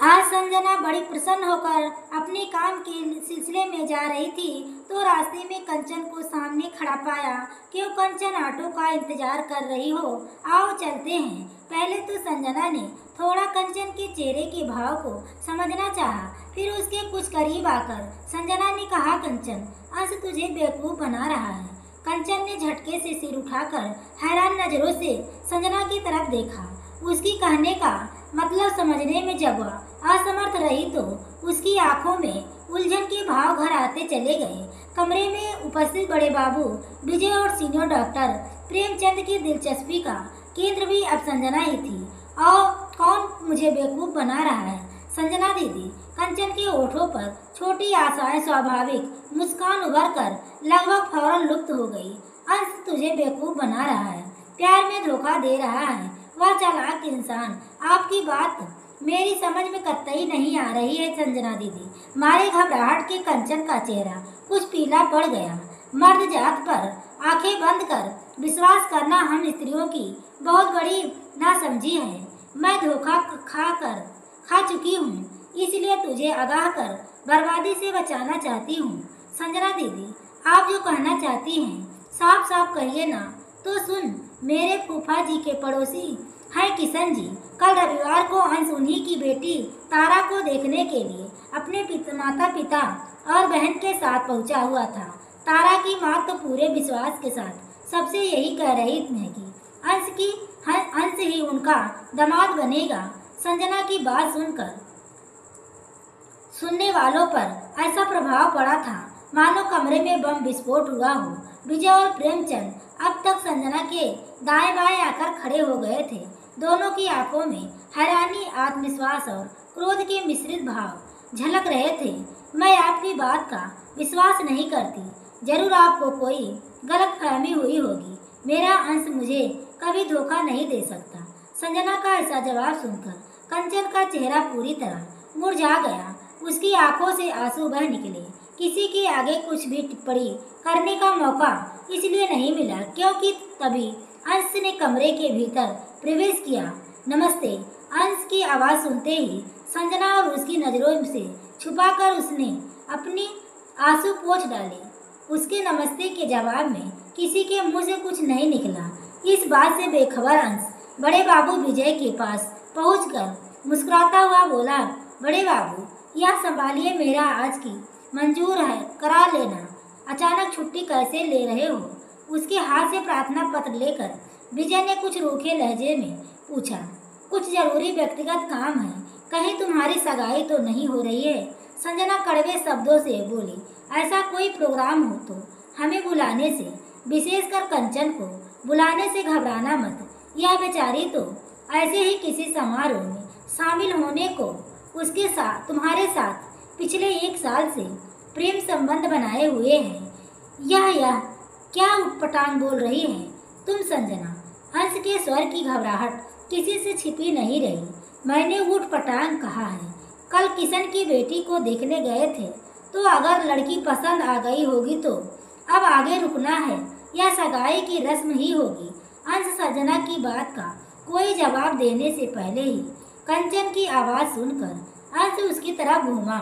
आज संजना बड़ी प्रसन्न होकर अपने काम के सिलसिले में जा रही थी तो रास्ते में कंचन को सामने खड़ा पाया। क्यों कंचन, ऑटो का इंतजार कर रही हो? आओ चलते हैं। पहले तो संजना ने थोड़ा कंचन के चेहरे के भाव को समझना चाहा, फिर उसके कुछ करीब आकर संजना ने कहा, कंचन, अंश तुझे बेवकूफ बना रहा है। कंचन ने झटके से सिर उठाकर हैरान नजरों से संजना की तरफ देखा। उसकी कहने का मतलब समझने में जब वह असमर्थ रही तो उसकी आंखों में उलझन के भाव घर आते चले गए। कमरे में उपस्थित बड़े बाबू विजय और सीनियर डॉक्टर प्रेमचंद की दिलचस्पी का केंद्र भी अब संजना ही थी। और कौन मुझे बेवकूफ बना रहा है? संजना दीदी। कंचन के ओठों पर छोटी आशाएं स्वाभाविक मुस्कान उभर कर लगभग फौरन लुप्त हो गई। अंश तुझे बेवकूफ बना रहा है, प्यार में धोखा दे रहा है, वह चालाक इंसान। आपकी बात मेरी समझ में कतई नहीं आ रही है संजना दीदी। मारे घबराहट के कंचन का चेहरा कुछ पीला पड़ गया। मर्द जात पर आंखें बंद कर विश्वास करना हम स्त्रियों की बहुत बड़ी नासमझी है। मैं धोखा खा चुकी हूँ, इसलिए तुझे आगाह कर बर्बादी से बचाना चाहती हूँ। संजना दीदी, आप जो कहना चाहती हैं साफ साफ कहिए ना। तो सुन, मेरे फूफा जी के पड़ोसी हैं किशन जी। कल रविवार को अंश उन्हीं की बेटी तारा को देखने के लिए अपने माता पिता और बहन के साथ पहुंचा हुआ था। तारा की माँ तो पूरे विश्वास के साथ सबसे यही कह रही है कि अंश ही उनका दामाद बनेगा। संजना की बात सुनकर सुनने वालों पर ऐसा प्रभाव पड़ा था मानो कमरे में बम विस्फोट हुआ हो। विजय और प्रेमचंद अब तक संजना के दाएं बाएं आकर खड़े हो गए थे। दोनों की आंखों में हैरानी, आत्मविश्वास और क्रोध के मिश्रित भाव झलक रहे थे। मैं आपकी बात का विश्वास नहीं करती। जरूर आपको कोई गलतफहमी हुई होगी। मेरा अंश मुझे कभी धोखा नहीं दे सकता। संजना का ऐसा जवाब सुनकर कंचन का चेहरा पूरी तरह मुरझा गया। उसकी आंखों से आंसू बह निकले। किसी के आगे कुछ भी टिप्पणी करने का मौका इसलिए नहीं मिला क्योंकि तभी अंश ने कमरे के भीतर प्रवेश किया। नमस्ते। अंश की आवाज़ सुनते ही संजना और उसकी नज़रों से छुपाकर उसने अपनी आंसू पोंछ डाले। उसके नमस्ते के जवाब में किसी के मुंह से कुछ नहीं निकला। इस बात से बेखबर अंश बड़े बाबू विजय के पास पहुंचकर मुस्कुराता हुआ बोला, बड़े बाबू, यह संभालिए, मेरा आज की मंजूर है, करा लेना। अचानक छुट्टी कैसे ले रहे हो? उसके हाथ से प्रार्थना पत्र लेकर विजय ने कुछ रूखे लहजे में पूछा। कुछ जरूरी व्यक्तिगत काम है। कहीं तुम्हारी सगाई तो नहीं हो रही है? संजना कड़वे शब्दों से बोली। ऐसा कोई प्रोग्राम हो तो हमें बुलाने से, विशेषकर कंचन को बुलाने से घबराना मत। यह बेचारी तो ऐसे ही किसी समारोह में शामिल होने को उसके साथ तुम्हारे साथ पिछले 1 साल से प्रेम संबंध बनाए हुए हैं। यह क्या उटपटांग बोल रही है तुम संजना? अंश के स्वर की घबराहट किसी से छिपी नहीं रही। मैंने उटपटांग कहा है। कल किशन की बेटी को देखने गए थे तो अगर लड़की पसंद आ गई होगी तो अब आगे रुकना है या सगाई की रस्म ही होगी। अंश संजना की बात का कोई जवाब देने से पहले ही कंचन की आवाज़ सुनकर अंश उसकी तरफ घूमा।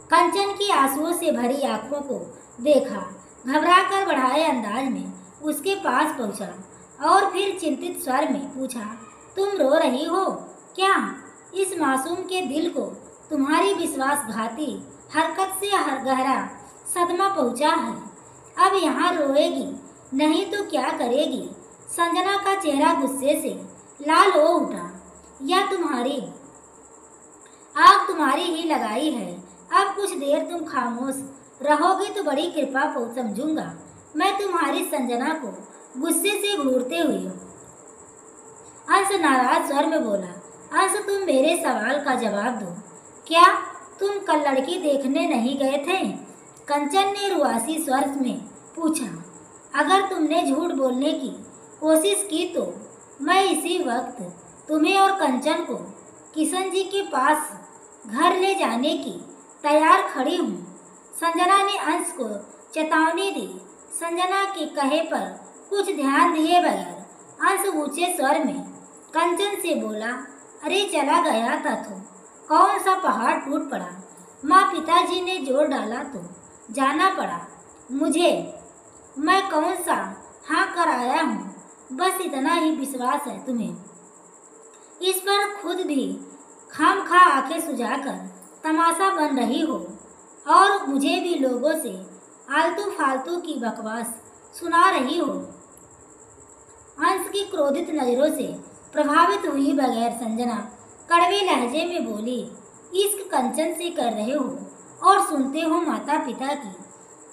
कंचन की आंसुओं से भरी आंखों को देखा। घबराकर बढ़ाए अंदाज में उसके पास पहुंचा और फिर चिंतित स्वर में पूछा, तुम रो रही हो क्या? इस मासूम के दिल को तुम्हारी विश्वासघाती हरकत से गहरा सदमा पहुंचा है। अब यहाँ रोएगी नहीं तो क्या करेगी? संजना का चेहरा गुस्से से लाल हो उठा। यह तुम्हारी आग तुम्हारी ही लगाई है। अब कुछ देर तुम खामोश रहोगे तो बड़ी कृपा समझूंगा। मैं तुम्हारी संजना को गुस्से से घूरते हुए अंश नाराज स्वर में बोला। अंश, तुम मेरे सवाल का जवाब दो। क्या तुम कल लड़की देखने नहीं गए थे? कंचन ने रुआसी स्वर में पूछा। अगर तुमने झूठ बोलने की कोशिश की तो मैं इसी वक्त तुम्हें और कंचन को किशन जी के पास घर ले जाने की तैयार खड़ी हूँ। संजना ने अंश को चेतावनी दी। संजना के कहे पर कुछ ध्यान दिए बगैर अंश ऊंचे स्वर में कंचन से बोला, अरे चला गया था तो कौन सा पहाड़ टूट पड़ा। माँ पिताजी ने जोर डाला तो जाना पड़ा मुझे। मैं कौन सा हाँ कर आया हूँ, बस इतना ही विश्वास है तुम्हें। इस पर खुद भी खामखा आंखें सुझाकर तमाशा बन रही हो और मुझे भी लोगों से आलतू फालतू की बकवास सुना रही हो। अंश की क्रोधित नजरों से प्रभावित हुई बगैर संजना कड़वे लहजे में बोली, इश्क कंचन से कर रहे हो और सुनते हो माता पिता की।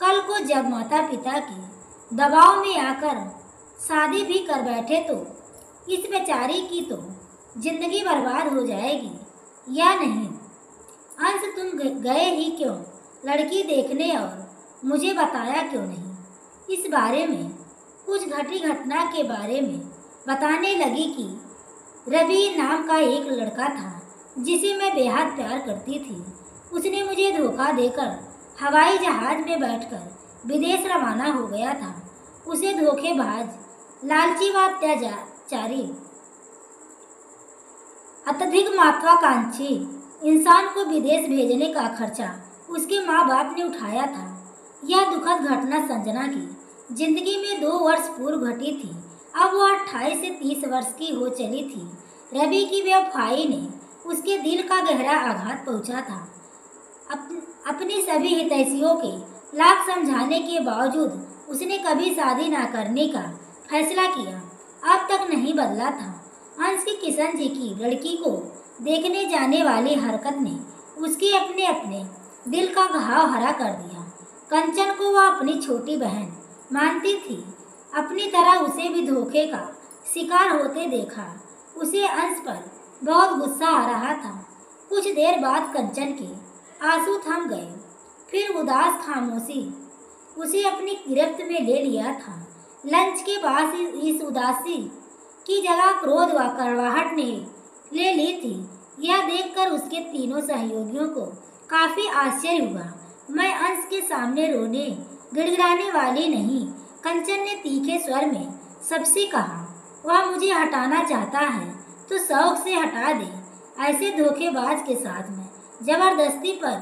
कल को जब माता पिता के दबाव में आकर शादी भी कर बैठे तो इस बेचारी की तो जिंदगी बर्बाद हो जाएगी या नहीं। अंश तुम गए ही क्यों लड़की देखने और मुझे बताया क्यों नहीं। इस बारे में कुछ घटी घटना के बारे में बताने लगी कि रवि नाम का एक लड़का था जिसे मैं बेहद प्यार करती थी। उसने मुझे धोखा देकर हवाई जहाज में बैठकर विदेश रवाना हो गया था। उसे धोखेबाज, लालची व अत्याचारी, अत्यधिक महत्वाकांक्षी इंसान को विदेश भेजने का खर्चा उसके माँ बाप ने उठाया था। यह दुखद घटना संजना की जिंदगी में 2 वर्ष पूर्व घटी थी। अब वह 28 से 30 वर्ष की हो चली थी। रवि की बेवफाई ने उसके दिल का गहरा आघात पहुंचा था। अपने सभी हितैषियों के लाख समझाने के बावजूद उसने कभी शादी न करने का फैसला किया। अब तक नहीं बदला था। अंश की किशन जी की लड़की को देखने जाने वाली हरकत ने उसके अपने अपने दिल का घाव हरा कर दिया। कंचन को वह अपनी छोटी बहन मानती थी। अपनी तरह उसे भी धोखे का शिकार होते देखा। उसे अंश पर बहुत गुस्सा आ रहा था। कुछ देर बाद कंचन के आंसू थम गए। फिर उदास खामोशी उसे अपनी गिरफ्त में ले लिया था। लंच के बाद इस उदासी की जगह क्रोध व कड़वाहट ने ले ली थी। यह देखकर उसके तीनों सहयोगियों को काफी आश्चर्य हुआ। मैं अंश के सामने रोने गिड़गिड़ाने वाली नहीं। कंचन ने तीखे स्वर में सबसे कहा, वह मुझे हटाना चाहता है तो शौक से हटा दे। ऐसे धोखेबाज के साथ मैं जबरदस्ती पर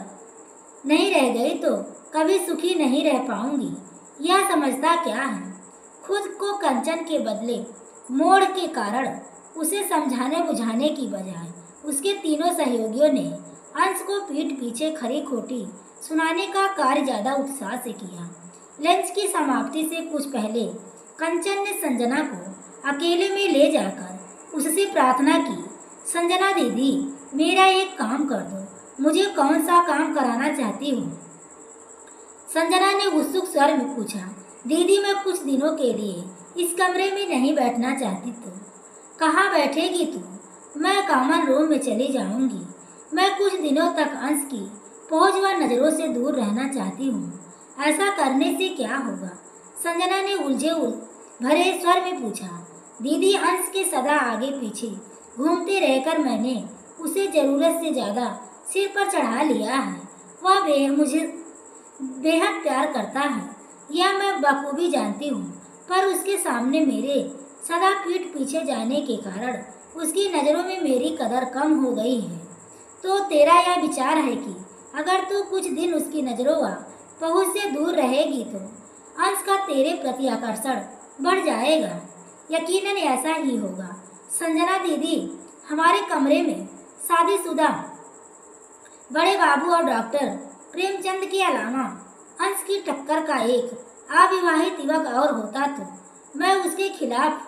नहीं रह गई तो कभी सुखी नहीं रह पाऊंगी। यह समझता क्या है। खुद को कंचन के बदले मोड़ के कारण उसे समझाने बुझाने की बजाय उसके तीनों सहयोगियों ने अंश को पीठ पीछे खरी खोटी सुनाने का कार्य ज्यादा उत्साह से किया। लंच की समाप्ति से कुछ पहले कंचन ने संजना को अकेले में ले जाकर उससे प्रार्थना की, संजना दीदी मेरा एक काम कर दो, मुझे कौन सा काम कराना चाहती हो। संजना ने उत्सुक स्वर में पूछा, दीदी मैं कुछ दिनों के लिए इस कमरे में नहीं बैठना चाहती तो कहाँ बैठेगी तू। मैं कॉमन रूम में चली जाऊंगी। मैं कुछ दिनों तक अंश की पहुंच व नजरों से दूर रहना चाहती हूँ। ऐसा करने से क्या होगा। संजना ने उलझे भरे स्वर में पूछा, दीदी अंश के सदा आगे पीछे घूमते रहकर मैंने उसे जरूरत से ज्यादा सिर पर चढ़ा लिया है। वह मुझे बेहद प्यार करता है, यह मैं बखूबी जानती हूँ, पर उसके सामने मेरे सदा पीठ पीछे जाने के कारण उसकी नज़रों में मेरी कदर कम हो गई है। तो तेरा यह विचार है कि अगर तू कुछ दिन उसकी नज़रों व पहुँच से दूर रहेगी तो अंश का तेरे प्रति आकर्षण बढ़ जाएगा। यकीनन ऐसा ही होगा। संजना दीदी हमारे कमरे में शादीशुदा बड़े बाबू और डॉक्टर प्रेमचंद के अलावा अंश की टक्कर का एक अविवाहित युवक और होता तो मैं उसके खिलाफ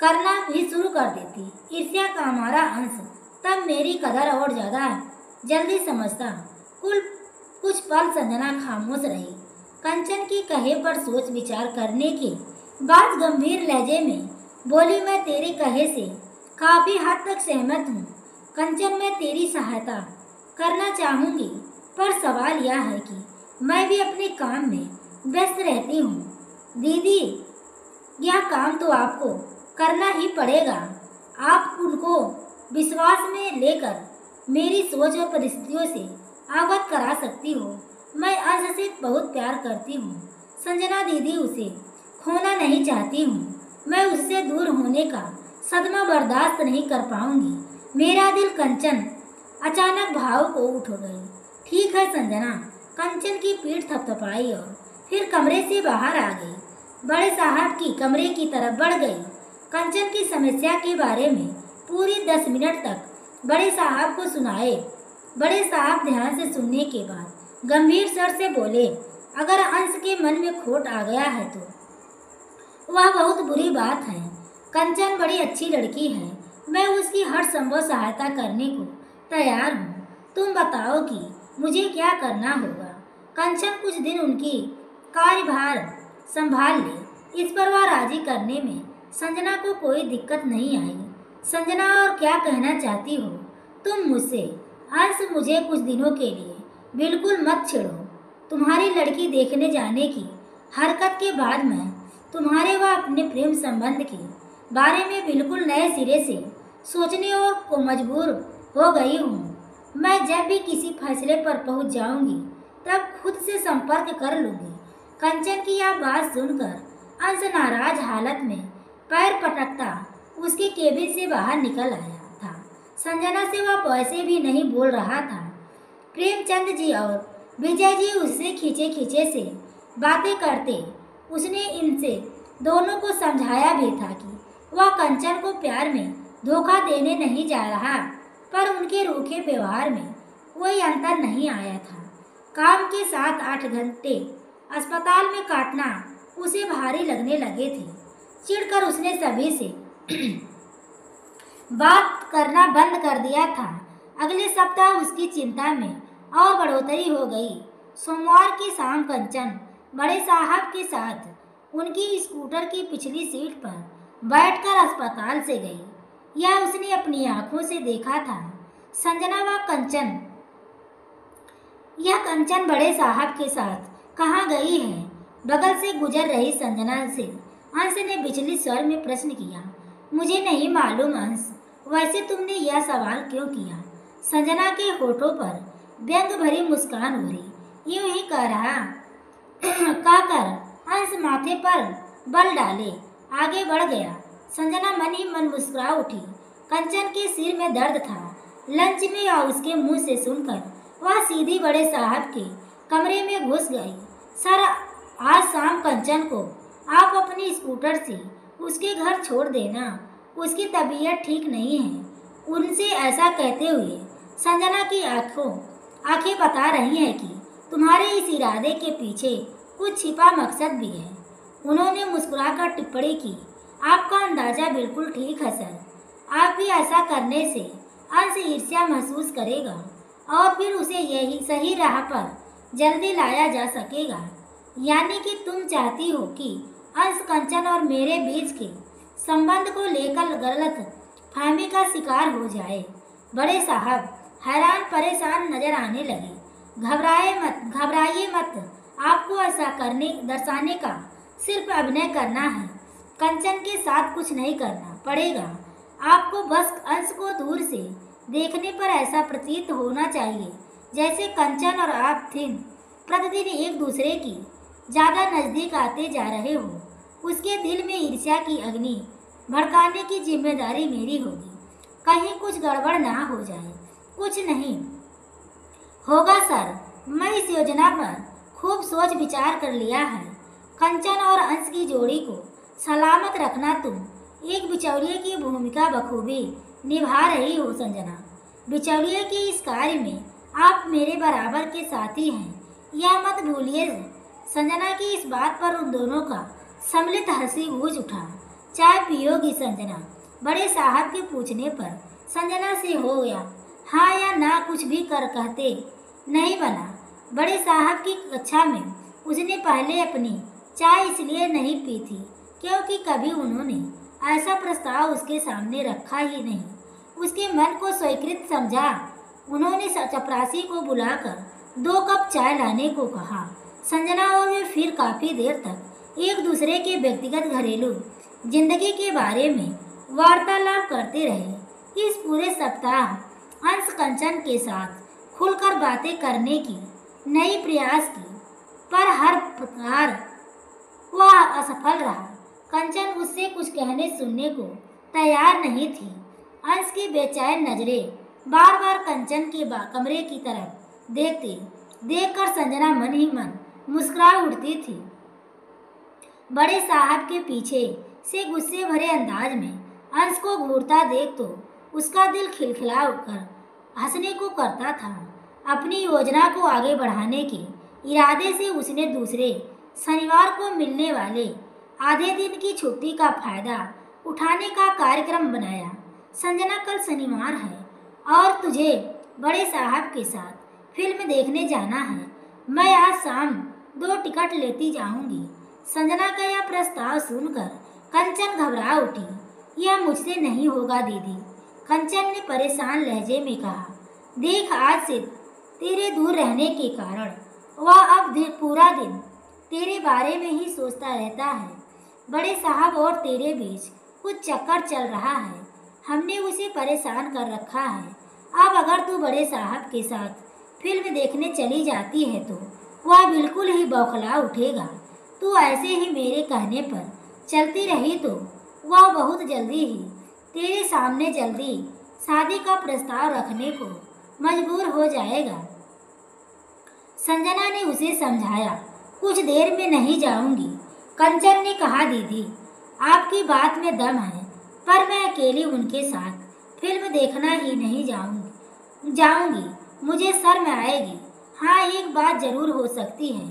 करना भी शुरू कर देती। ईर्ष्या का हमारा अंश तब मेरी कदर और ज़्यादा जल्दी समझता। कुछ पल संजना खामोश रही। कंचन की कहे पर सोच विचार करने के बाद गंभीर लहजे में बोली, मैं तेरे कहे से काफ़ी हद तक सहमत हूँ कंचन, मैं तेरी सहायता करना चाहूँगी, पर सवाल यह है कि मैं भी अपने काम में व्यस्त रहती हूँ। दीदी यह काम तो आपको करना ही पड़ेगा। आप उनको विश्वास में लेकर मेरी सोच और परिस्थितियों से अवगत करा सकती हो। मैं अंश से बहुत प्यार करती हूँ संजना दीदी, उसे खोना नहीं चाहती हूँ। मैं उससे दूर होने का सदमा बर्दाश्त नहीं कर पाऊंगी। मेरा दिल कंचन अचानक भावुक हो उठ गई। ठीक है संजना, कंचन की पीठ थपथपाई और फिर कमरे से बाहर आ गई। बड़े साहब की कमरे की तरफ बढ़ गई। कंचन की समस्या के बारे में पूरी 10 मिनट तक बड़े साहब को सुनाए। बड़े साहब ध्यान से सुनने के बाद गंभीर स्वर से बोले, अगर अंश के मन में खोट आ गया है तो वह बहुत बुरी बात है। कंचन बड़ी अच्छी लड़की है, मैं उसकी हर संभव सहायता करने को तैयार हूँ। तुम बताओ कि मुझे क्या करना होगा। कंचन कुछ दिन उनकी कार्यभार संभाल ले, इस पर वह राजी करने में संजना को कोई दिक्कत नहीं आई। संजना, और क्या कहना चाहती हो तुम मुझसे? अंश, मुझे कुछ दिनों के लिए बिल्कुल मत छेड़ो। तुम्हारी लड़की देखने जाने की हरकत के बाद मैं तुम्हारे व अपने प्रेम संबंध के बारे में बिल्कुल नए सिरे से सोचने और को मजबूर हो गई हूँ। मैं जब भी किसी फैसले पर पहुँच जाऊँगी तब खुद से संपर्क कर लूँगी। कंचन की यह बात सुनकर अंश नाराज हालत में पैर पटकता उसके केबिन से बाहर निकल आया था। संजना से वह पैसे भी नहीं बोल रहा था। प्रेमचंद जी और विजय जी उससे खींचे खींचे से बातें करते उसने इनसे दोनों को समझाया भी था कि वह कंचन को प्यार में धोखा देने नहीं जा रहा, पर उनके रूखे व्यवहार में कोई अंतर नहीं आया था। काम के 7-8 घंटे अस्पताल में काटना उसे भारी लगने लगे थे। चिढ़कर उसने सभी से बात करना बंद कर दिया था। अगले सप्ताह उसकी चिंता में और बढ़ोतरी हो गई। सोमवार की शाम कंचन बड़े साहब के साथ उनकी स्कूटर की पिछली सीट पर बैठकर अस्पताल से गई। यह उसने अपनी आंखों से देखा था। संजना व कंचन यह कंचन बड़े साहब के साथ कहाँ गई है? बगल से गुजर रही संजना से अंश ने विचलित स्वर में प्रश्न किया। मुझे नहीं मालूम अंश, वैसे तुमने यह सवाल क्यों किया? संजना के होठों पर व्यंग भरी मुस्कान उभरी। यूं ही कह रहा कहकर अंश माथे पर बल डाले आगे बढ़ गया। संजना मन ही मन मुस्कुरा उठी। कंचन के सिर में दर्द था। लंच में या उसके मुंह से सुनकर वह सीधी बड़े साहब के कमरे में घुस गई। सर, आज शाम कंचन को आप अपनी स्कूटर से उसके घर छोड़ देना, उसकी तबीयत ठीक नहीं है। उनसे ऐसा कहते हुए संजना की आंखें बता रही हैं कि तुम्हारे इस इरादे के पीछे कुछ छिपा मकसद भी है। उन्होंने मुस्कुराकर टिप्पणी की, आपका अंदाजा बिल्कुल ठीक है सर। आप भी ऐसा करने से अंश ईर्ष्या महसूस करेगा और फिर उसे यही सही राह पर जल्दी लाया जा सकेगा। यानी कि तुम चाहती हो कि अंश कंचन और मेरे बीच के संबंध को लेकर गलत फहमी का शिकार हो जाए। बड़े साहब हैरान परेशान नजर आने लगे। घबराइए मत, आपको ऐसा दर्शाने का सिर्फ अभिनय करना है। कंचन के साथ कुछ नहीं करना पड़ेगा। आपको बस अंश को दूर से देखने पर ऐसा प्रतीत होना चाहिए जैसे कंचन और आप प्रतिदिन एक दूसरे की ज़्यादा नज़दीक आते जा रहे हो। उसके दिल में ईर्ष्या की अग्नि भड़काने की जिम्मेदारी मेरी होगी। कहीं कुछ गड़बड़ ना हो जाए। कुछ नहीं होगा सर, मैं इस योजना पर खूब सोच विचार कर लिया है। कंचन और अंश की जोड़ी को सलामत रखना तुम एक बिचौलिए की भूमिका बखूबी निभा रही हो संजना। बिचौलिए के इस कार्य में आप मेरे बराबर के साथी हैं, यह मत भूलिए। संजना की इस बात पर उन दोनों का सम्मिलित हंसी गूंज उठा। चाय पियोगी संजना? बड़े साहब के पूछने पर संजना से हो गया हाँ या ना कुछ भी कहते नहीं बना। बड़े साहब की कक्षा में उसने पहले अपनी चाय इसलिए नहीं पी थी क्योंकि कभी उन्होंने ऐसा प्रस्ताव उसके सामने रखा ही नहीं। उसके मन को स्वीकृत समझा। उन्होंने चपरासी को बुलाकर 2 कप चाय लाने को कहा। संजना और वे फिर काफ़ी देर तक एक दूसरे के व्यक्तिगत घरेलू जिंदगी के बारे में वार्तालाप करते रहे। इस पूरे सप्ताह अंश कंचन के साथ खुलकर बातें करने की नई प्रयास की, पर हर प्रकार वह असफल रहा। कंचन उससे कुछ कहने सुनने को तैयार नहीं थी। अंश की बेचैन नजरें बार बार कंचन के कमरे की तरफ देखती देखकर संजना मन ही मन मुस्कुरा उठती थी। बड़े साहब के पीछे से गुस्से भरे अंदाज में अंश को घूरता देख तो उसका दिल खिलखिला उठकर हंसने को करता था। अपनी योजना को आगे बढ़ाने के इरादे से उसने दूसरे शनिवार को मिलने वाले आधे दिन की छुट्टी का फायदा उठाने का कार्यक्रम बनाया। संजना, कल शनिवार है और तुझे बड़े साहब के साथ फिल्म देखने जाना है। मैं आज शाम 2 टिकट लेती जाऊंगी। संजना का यह प्रस्ताव सुनकर कंचन घबरा उठी। यह मुझसे नहीं होगा दीदी, कंचन ने परेशान लहजे में कहा। देख, आज से तेरे दूर रहने के कारण वह अब पूरा दिन तेरे बारे में ही सोचता रहता है। बड़े साहब और तेरे बीच कुछ चक्कर चल रहा है। हमने उसे परेशान कर रखा है। अब अगर तू बड़े साहब के साथ फिल्म देखने चली जाती है तो वह बिल्कुल ही बौखला उठेगा। तू ऐसे ही मेरे कहने पर चलती रही तो वह बहुत जल्दी ही तेरे सामने जल्दी शादी का प्रस्ताव रखने को मजबूर हो जाएगा। संजना ने उसे समझाया। कुछ देर में नहीं जाऊंगी, कंचन ने कहा। दीदी, आपकी बात में दम है, पर मैं अकेली उनके साथ फिल्म देखना ही नहीं जाऊंगी। मुझे शर्म आएगी। हाँ, एक बात जरूर हो सकती है।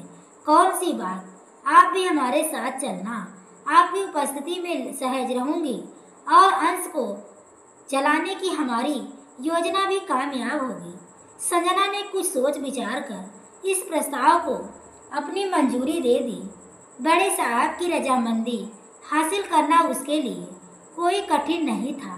कौन सी बात? आप भी हमारे साथ चलना। आपकी उपस्थिति में सहज रहूंगी और अंश को चलाने की हमारी योजना भी कामयाब होगी। संजना ने कुछ सोच विचार कर इस प्रस्ताव को अपनी मंजूरी दे दी। बड़े साहब की रजामंदी हासिल करना उसके लिए कोई कठिन नहीं था।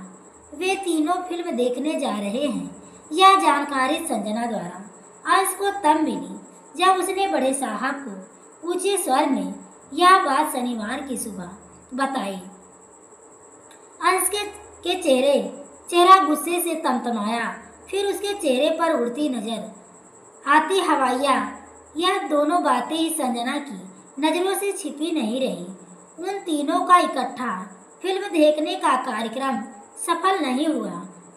वे तीनों फिल्म देखने जा रहे हैं, यह जानकारी संजना द्वारा अंश को तब मिली जब उसने बड़े साहब को ऊंचे स्वर में यह बात शनिवार की सुबह बताई। अंश के चेहरा गुस्से से तमतमाया। फिर उसके चेहरे पर उड़ती नजर आती हवाइयाँ, यह दोनों बातें ही संजना की नजरों से छिपी नहीं रही। उन तीनों का इकट्ठा फिल्म देखने का कार्यक्रम सफल नहीं हुआ,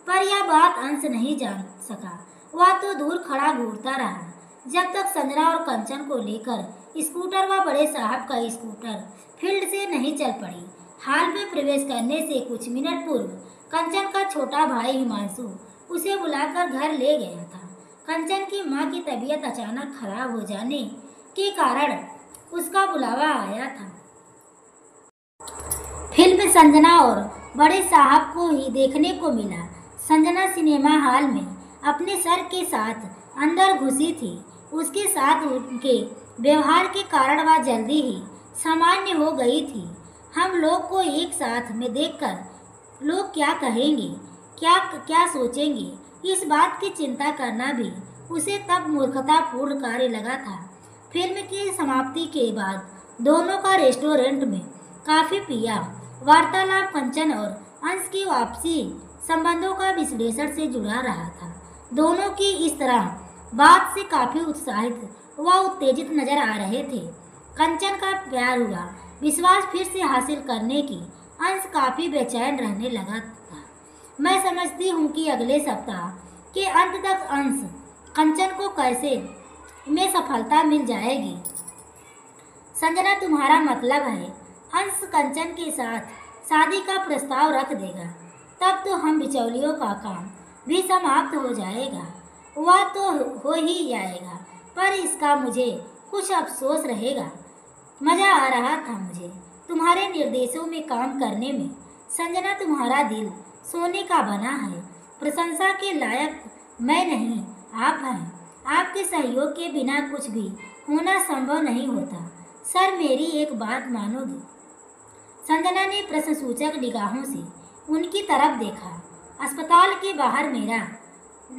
पर यह बात अंश नहीं जान सका। वह तो दूर खड़ा घूरता रहा जब तक संजना और कंचन को लेकर स्कूटर व बड़े साहब का स्कूटर फील्ड से नहीं चल पड़ी। हाल में प्रवेश करने से कुछ मिनट पूर्व कंचन का छोटा भाई हिमांशु उसे बुलाकर घर ले गया था। कंचन की मां की तबीयत अचानक खराब हो जाने के कारण उसका बुलावा आया था। फिल्म संजना और बड़े साहब को ही देखने को मिला। संजना सिनेमा हॉल में अपने सर के साथ अंदर घुसी थी। उसके साथ उनके व्यवहार के कारण वह जल्दी ही सामान्य हो गई थी। हम लोग को एक साथ में देखकर लोग क्या कहेंगे, क्या सोचेंगे, इस बात की चिंता करना भी उसे तब मूर्खतापूर्ण कार्य लगा था। फिल्म की समाप्ति के बाद दोनों का रेस्टोरेंट में काफ़ी पिया। वार्तालाप कंचन और अंश की आपसी संबंधों का विश्लेषण से जुड़ा रहा था। दोनों की इस तरह बात से काफ़ी उत्साहित व उत्तेजित नजर आ रहे थे। कंचन का प्यार हुआ विश्वास फिर से हासिल करने की अंश काफ़ी बेचैन रहने लगा था। मैं समझती हूँ कि अगले सप्ताह के अंत तक अंश कंचन को कैसे में सफलता मिल जाएगी। संजना, तुम्हारा मतलब है अंश कंचन के साथ शादी का प्रस्ताव रख देगा? तब तो हम बिचौलियों का काम भी समाप्त हो जाएगा। वह तो हो ही जाएगा, पर इसका मुझे कुछ अफसोस रहेगा। मज़ा आ रहा था मुझे तुम्हारे निर्देशों में काम करने में। संजना, तुम्हारा दिल सोने का बना है। प्रशंसा के लायक मैं नहीं, आप हैं। आपके सहयोग के बिना कुछ भी होना संभव नहीं होता। सर, मेरी एक बात मानोगे? संजना ने प्रश्नसूचक निगाहों से उनकी तरफ देखा। अस्पताल के बाहर मेरा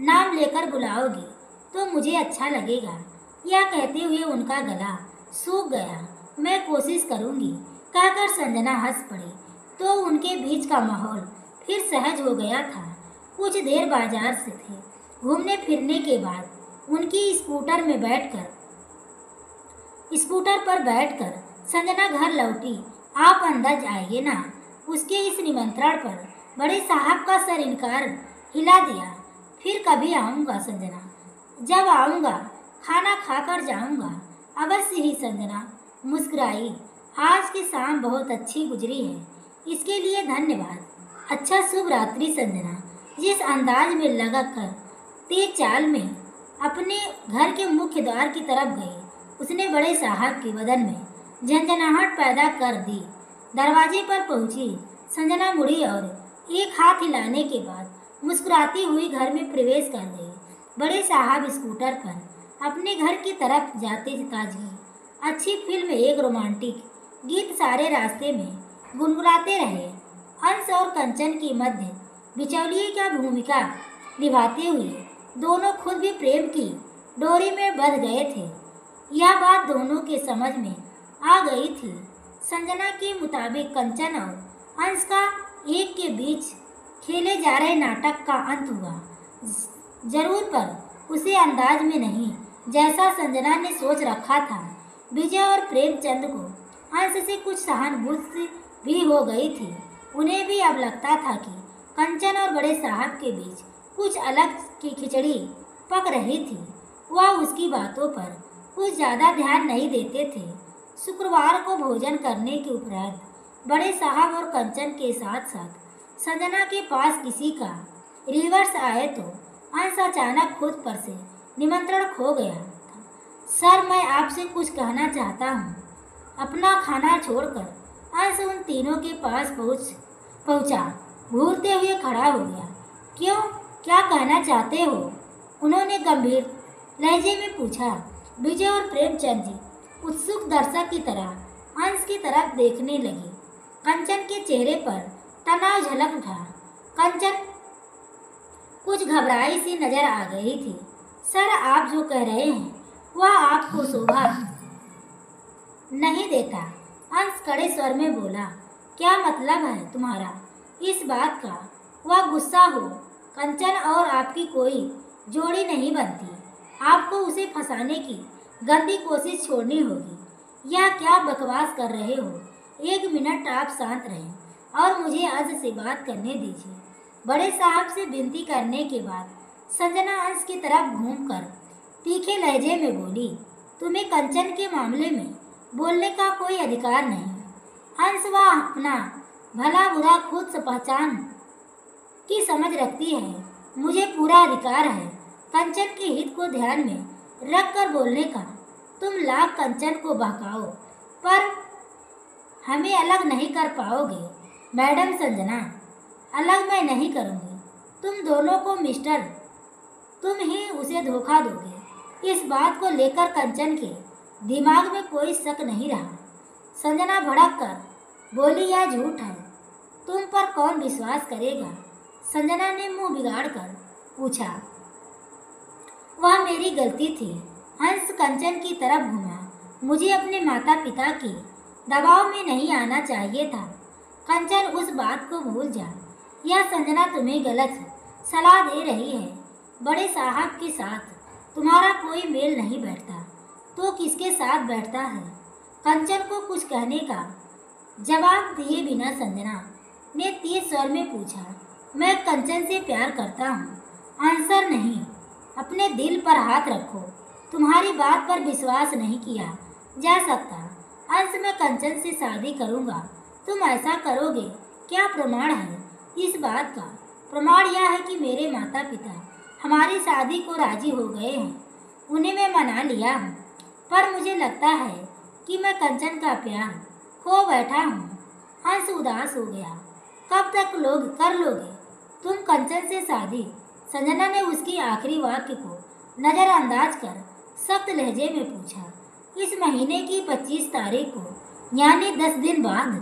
नाम लेकर बुलाओगी तो मुझे अच्छा लगेगा। यह कहते हुए उनका गला सूख गया। मैं कोशिश करूंगी, कहकर संजना हंस पड़ी तो उनके बीच का माहौल फिर सहज हो गया था। कुछ देर बाजार से थे। घूमने फिरने के बाद उनकी स्कूटर पर बैठकर संजना घर लौटी। आप अंदर आइए ना। उसके इस निमंत्रण पर बड़े साहब का सर इनकार हिला दिया। फिर कभी आऊँगा संजना, जब आऊँगा खाना खाकर जाऊँगा। अवश्य ही संजना मुस्कुराई। आज की शाम बहुत अच्छी गुजरी है, इसके लिए धन्यवाद। अच्छा, शुभ रात्रि संजना। जिस अंदाज में लगा कर तेज चाल में अपने घर के मुख्य द्वार की तरफ गई, उसने बड़े साहब के बदन में झंझनाहट पैदा कर दी। दरवाजे पर पहुंची संजना मुड़ी और एक हाथ हिलाने के बाद मुस्कुराती हुई घर में प्रवेश कर गई। बड़े साहब स्कूटर पर अपने घर की तरफ जाते ताजगी अच्छी फिल्म एक रोमांटिक गीत सारे रास्ते में गुनगुनाते रहे। अंश और कंचन की मध्य बिचौलिए का भूमिका निभाते हुए दोनों खुद भी प्रेम की डोरी में बंध गए थे। यह बात दोनों के समझ में आ गई थी। संजना के मुताबिक कंचन और अंश का एक के बीच खेले जा रहे नाटक का अंत हुआ जरूर, पर उसे अंदाज में नहीं जैसा संजना ने सोच रखा था। विजय और प्रेमचंद को अंश से कुछ सहानुभूति भी हो गई थी। उन्हें भी अब लगता था कि कंचन और बड़े साहब के बीच कुछ अलग की खिचड़ी पक रही थी। वह उसकी बातों पर कुछ ज़्यादा ध्यान नहीं देते थे। शुक्रवार को भोजन करने के उपरांत बड़े साहब और कंचन के साथ साथ संजना के पास किसी का रिवर्स आए तो अंश अचानक खुद पर से निमंत्रण खो गया था। सर, मैं आपसे कुछ कहना चाहता हूँ। अपना खाना छोड़कर अंश उन तीनों के पास पहुँचा, घूरते हुए खड़ा हो गया। क्यों, क्या कहना चाहते हो? उन्होंने गंभीर लहजे में पूछा। विजय और प्रेमचंद जी उत्सुक दर्शक की तरह अंश की तरफ देखने लगे। कंचन के चेहरे पर तनाव झलक उठा। कंचन कुछ घबराई सी नजर आ गई थी। सर, आप जो कह रहे हैं वह आपको शोभा नहीं देता। अंश कड़े स्वर में बोला। क्या मतलब है तुम्हारा इस बात का? वह गुस्सा हो। कंचन और आपकी कोई जोड़ी नहीं बनती। आपको उसे फंसाने की गंदी कोशिश छोड़नी होगी। यह क्या बकवास कर रहे हो? 1 मिनट आप शांत रहें और मुझे अंश से बात करने दीजिए। बड़े साहब से विनती करने के बाद संजना अंश की तरफ घूमकर तीखे लहजे में बोली, तुम्हें कंचन के मामले में बोलने का कोई अधिकार नहीं। अंश वह अपना भला बुरा खुद से पहचान की समझ रखती है। मुझे पूरा अधिकार है कंचन के हित को ध्यान में रख कर बोलने का। तुम लाख कंचन को बहकाओ पर हमें अलग नहीं कर पाओगे। मैडम संजना, अलग मैं नहीं करूँगी। तुम दोनों को मिस्टर, तुम ही उसे धोखा दोगे। इस बात को लेकर कंचन के दिमाग में कोई शक नहीं रहा। संजना भड़क कर बोली, यह झूठ है, तुम पर कौन विश्वास करेगा? संजना ने मुंह बिगाड़ कर पूछा। वह मेरी गलती थी। हंस कंचन की तरफ घूमा। मुझे अपने माता पिता के दबाव में नहीं आना चाहिए था। कंचन, उस बात को भूल जा। यह संजना तुम्हें गलत सलाह दे रही है। बड़े साहब के साथ तुम्हारा कोई मेल नहीं बैठता तो किसके साथ बैठता है? कंचन को कुछ कहने का जवाब दिए बिना संजना ने तेज स्वर में पूछा। मैं कंचन से प्यार करता हूँ। आंसर नहीं। अपने दिल पर हाथ रखो। तुम्हारी बात पर विश्वास नहीं किया जा सकता। अंश में कंचन से शादी करूँगा। तुम ऐसा करोगे? क्या प्रमाण है इस बात का? प्रमाण यह है कि मेरे माता पिता हमारी शादी को राजी हो गए हैं। उन्हें मैं मना लिया हूँ, पर मुझे लगता है कि मैं कंचन का प्यार खो बैठा हूँ। हंस उदास हो गया। कब तक कर लोगे तुम कंचन से शादी? संजना ने उसकी आखिरी वाक्य को नज़रअंदाज कर सख्त लहजे में पूछा। इस महीने की 25 तारीख को, यानी 10 दिन बाद।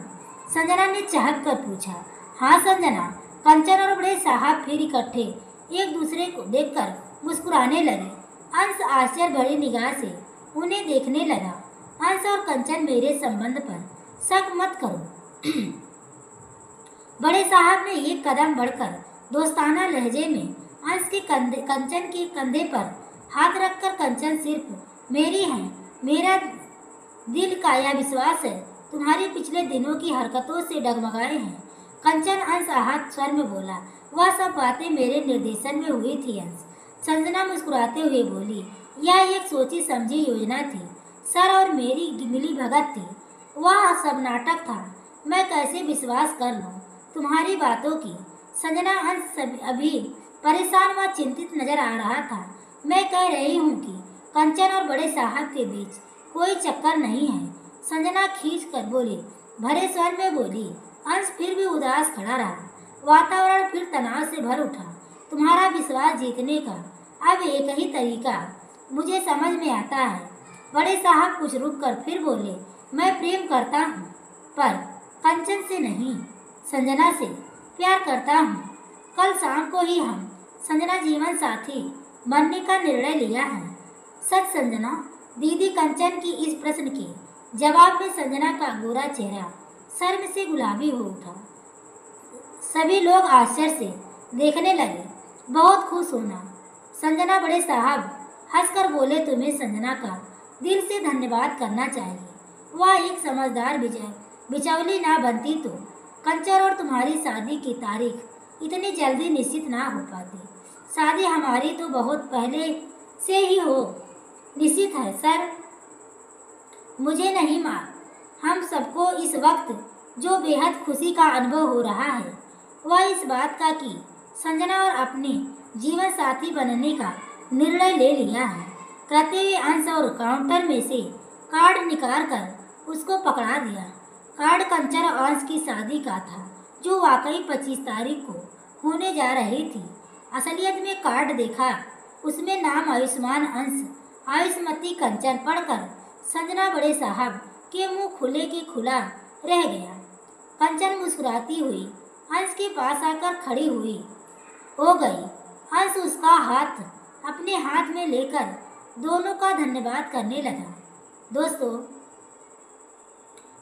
संजना ने चाहत कर पूछा। हाँ संजना। कंचन और बड़े साहब फिर इकट्ठे एक दूसरे को देखकर मुस्कुराने लगे। अंश आश्चर्य भरी निगाह से उन्हें देखने लगा। अंश और कंचन, मेरे संबंध पर शक मत करो। बड़े साहब ने एक कदम बढ़कर दोस्ताना लहजे में अंश के कंचन के कंधे पर हाथ रखकर, कंचन सिर्फ मेरी है। मेरा दिल का यह विश्वास है तुम्हारी पिछले दिनों की हरकतों से डगमगाए हैं। कंचन अंश आहत स्वर में बोला, वह सब बातें मेरे निर्देशन में हुई थी अंश। संजना मुस्कुराते हुए बोली, यह एक सोची समझी योजना थी सर, और मेरी मिली भगत थी। वह सब नाटक था। मैं कैसे विश्वास कर लूं तुम्हारी बातों की। संजना अंश अभी परेशान व चिंतित नजर आ रहा था। मैं कह रही हूँ कि कंचन और बड़े साहब के बीच कोई चक्कर नहीं है, संजना खींच कर बोली, भरे स्वर में बोली। अंश फिर भी उदास खड़ा रहा। वातावरण फिर तनाव से भर उठा। तुम्हारा विश्वास जीतने का अब एक ही तरीका मुझे समझ में आता है। बड़े साहब कुछ रुक कर फिर बोले, मैं प्रेम करता हूँ, पर कंचन से नहीं, संजना से प्यार करता हूँ। कल शाम को ही हम संजना जीवन साथी बनने का निर्णय लिया है। सच संजना? दीदी कंचन की इस प्रश्न के जवाब में संजना का गोरा चेहरा शर्म से गुलाबी हो उठा। सभी लोग आश्चर्य से देखने लगे। बहुत खुश होना संजना, बड़े साहब हंसकर बोले, तुम्हें संजना का दिल से धन्यवाद करना चाहिए। वह एक समझदार बिचौली ना बनती तो कंचन और तुम्हारी शादी की तारीख इतनी जल्दी निश्चित ना हो पाती। शादी हमारी तो बहुत पहले से ही हो निश्चित है सर। मुझे नहीं मां, हम सबको इस वक्त जो बेहद खुशी का अनुभव हो रहा है वह इस बात का कि संजना और अपने जीवन साथी बनने का निर्णय ले लिया है। कहते हुए अंश और काउंटर में से कार्ड निकाल कर उसको पकड़ा दिया। कार्ड कंचन और अंश की शादी का था, जो वाकई 25 तारीख को होने जा रही थी। असलियत में कार्ड देखा, उसमें नाम आयुष्मान अंश, आयुष्मती कंचन पढ़कर संजना बड़े साहब के मुंह खुले के खुला रह गया। कंचन मुस्कुराती हुई अंश के पास आकर खड़ी हुई हो गई। अंश उसका हाथ अपने हाथ में लेकर दोनों का धन्यवाद करने लगा। दोस्तों,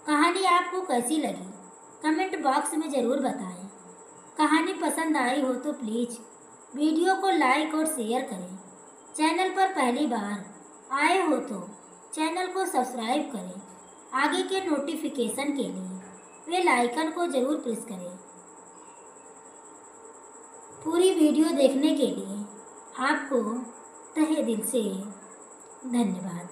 कहानी आपको कैसी लगी कमेंट बॉक्स में ज़रूर बताएं। कहानी पसंद आई हो तो प्लीज़ वीडियो को लाइक और शेयर करें। चैनल पर पहली बार आए हो तो चैनल को सब्सक्राइब करें। आगे के नोटिफिकेशन के लिए बेल आइकन को ज़रूर प्रेस करें। पूरी वीडियो देखने के लिए आपको तहे दिल से धन्यवाद।